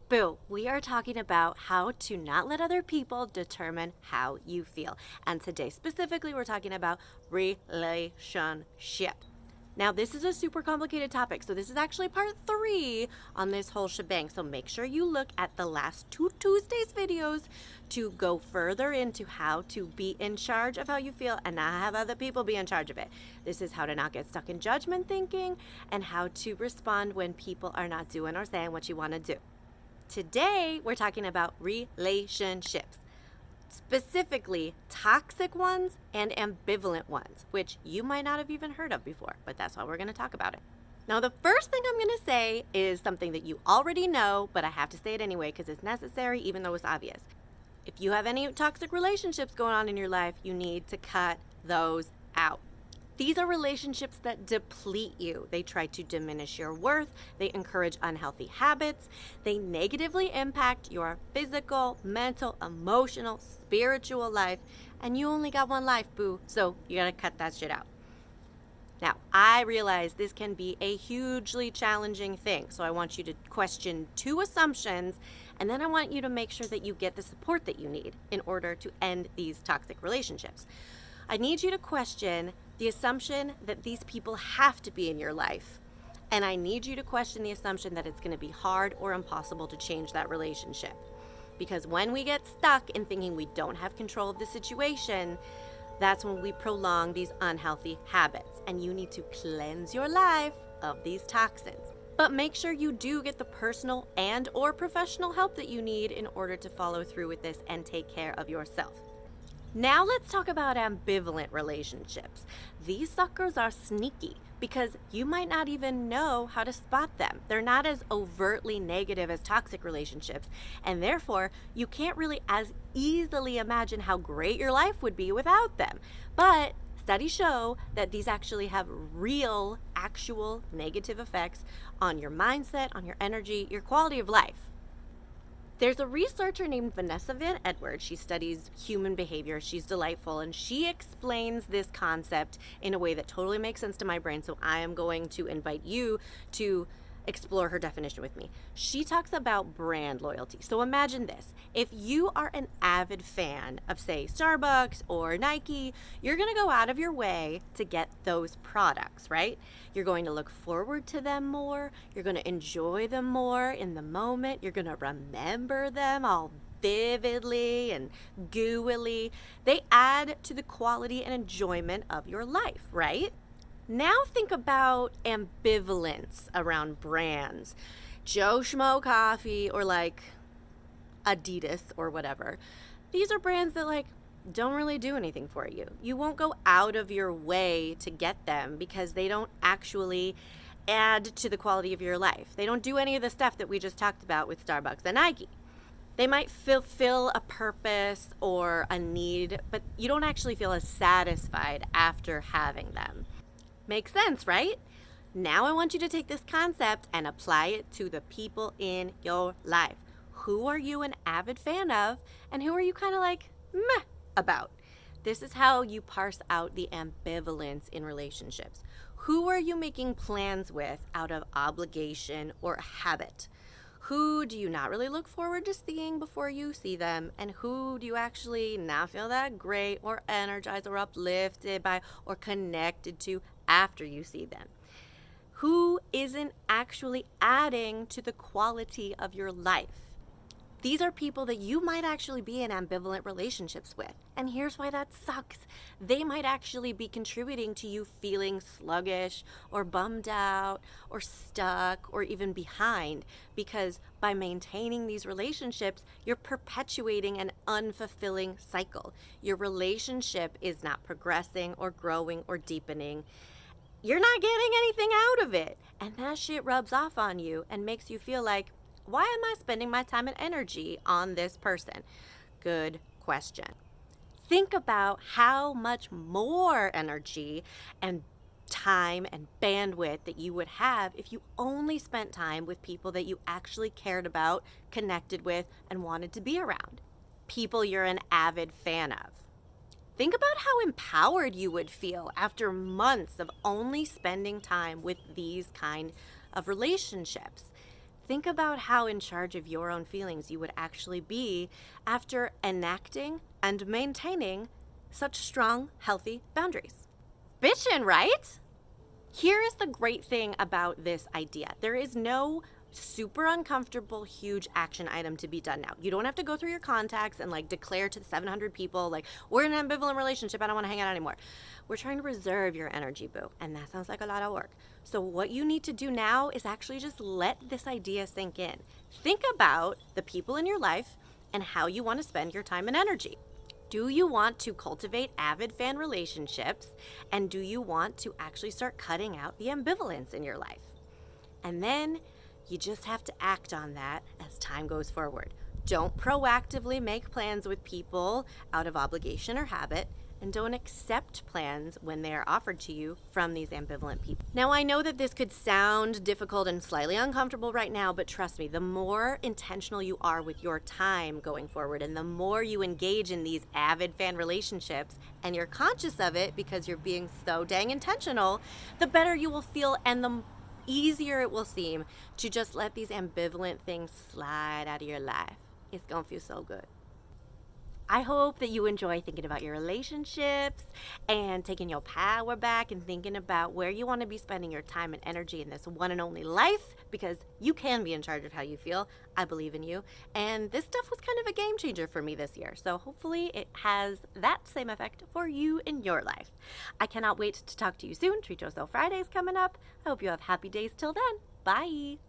Boo, we are talking about how to not let other people determine how you feel. And today specifically, we're talking about relationship. Now, this is a super complicated topic, so this is actually part 3 on this whole shebang. So make sure you look at the last 2 Tuesdays videos to go further into how to be in charge of how you feel and not have other people be in charge of it. This is how to not get stuck in judgment thinking and how to respond when people are not doing or saying what you want to do. Today, we're talking about relationships. Specifically, toxic ones and ambivalent ones, which you might not have even heard of before, but that's why we're going to talk about it. Now, the first thing I'm going to say is something that you already know, but I have to say it anyway because it's necessary, even though it's obvious. If you have any toxic relationships going on in your life, you need to cut those out. These are relationships that deplete you. They try to diminish your worth. They encourage unhealthy habits. They negatively impact your physical, mental, emotional, spiritual life. And you only got one life, boo. So you gotta cut that shit out. Now, I realize this can be a hugely challenging thing. So I want you to question 2 assumptions. And then I want you to make sure that you get the support that you need in order to end these toxic relationships. I need you to question the assumption that these people have to be in your life. And I need you to question the assumption that it's going to be hard or impossible to change that relationship. Because when we get stuck in thinking we don't have control of the situation, that's when we prolong these unhealthy habits. And you need to cleanse your life of these toxins. But make sure you do get the personal and or professional help that you need in order to follow through with this and take care of yourself. Now let's talk about ambivalent relationships. These suckers are sneaky because you might not even know how to spot them. They're not as overtly negative as toxic relationships, and therefore you can't really as easily imagine how great your life would be without them. But studies show that these actually have real, actual negative effects on your mindset, on your energy, your quality of life. There's a researcher named Vanessa Van Edwards. She studies human behavior. She's delightful, and she explains this concept in a way that totally makes sense to my brain, so I am going to invite you to explore her definition with me. She talks about brand loyalty. So imagine this. If you are an avid fan of, say, Starbucks or Nike, you're going to go out of your way to get those products, right? You're going to look forward to them more. You're going to enjoy them more in the moment. You're going to remember them all vividly and gooily. They add to the quality and enjoyment of your life, right? Now think about ambivalence around brands. Joe Schmo Coffee or like Adidas or whatever. These are brands that don't really do anything for you. You won't go out of your way to get them because they don't actually add to the quality of your life. They don't do any of the stuff that we just talked about with Starbucks and Nike. They might fulfill a purpose or a need, but you don't actually feel as satisfied after having them. Makes sense, right? Now I want you to take this concept and apply it to the people in your life. Who are you an avid fan of, and who are you kind of meh about? This is how you parse out the ambivalence in relationships. Who are you making plans with out of obligation or habit? Who do you not really look forward to seeing before you see them? And who do you actually not feel that great or energized or uplifted by or connected to after you see them? Who isn't actually adding to the quality of your life? These are people that you might actually be in ambivalent relationships with. And here's why that sucks. They might actually be contributing to you feeling sluggish or bummed out or stuck or even behind, because by maintaining these relationships, you're perpetuating an unfulfilling cycle. Your relationship is not progressing or growing or deepening. You're not getting anything out of it. And that shit rubs off on you and makes you feel like, why am I spending my time and energy on this person? Good question. Think about how much more energy and time and bandwidth that you would have if you only spent time with people that you actually cared about, connected with, and wanted to be around. People you're an avid fan of. Think about how empowered you would feel after months of only spending time with these kind of relationships. Think about how in charge of your own feelings you would actually be after enacting and maintaining such strong, healthy boundaries. Bitchin', right? Here's the great thing about this idea. There is no super uncomfortable, huge action item to be done now. You don't have to go through your contacts and like declare to the 700 people, like, we're in an ambivalent relationship, I don't want to hang out anymore. We're trying to reserve your energy, boo. And that sounds like a lot of work. So what you need to do now is actually just let this idea sink in. Think about the people in your life and how you want to spend your time and energy. Do you want to cultivate avid fan relationships? And do you want to actually start cutting out the ambivalence in your life? And then you just have to act on that as time goes forward. Don't proactively make plans with people out of obligation or habit, and don't accept plans when they are offered to you from these ambivalent people. Now, I know that this could sound difficult and slightly uncomfortable right now, but trust me, the more intentional you are with your time going forward, and the more you engage in these avid fan relationships, and you're conscious of it because you're being so dang intentional, the better you will feel and the easier it will seem to just let these ambivalent things slide out of your life. It's gonna feel so good. I hope that you enjoy thinking about your relationships and taking your power back and thinking about where you want to be spending your time and energy in this one and only life, because you can be in charge of how you feel. I believe in you. And this stuff was kind of a game changer for me this year. So hopefully it has that same effect for you in your life. I cannot wait to talk to you soon. Treat Yourself Friday is coming up. I hope you have happy days till then. Bye.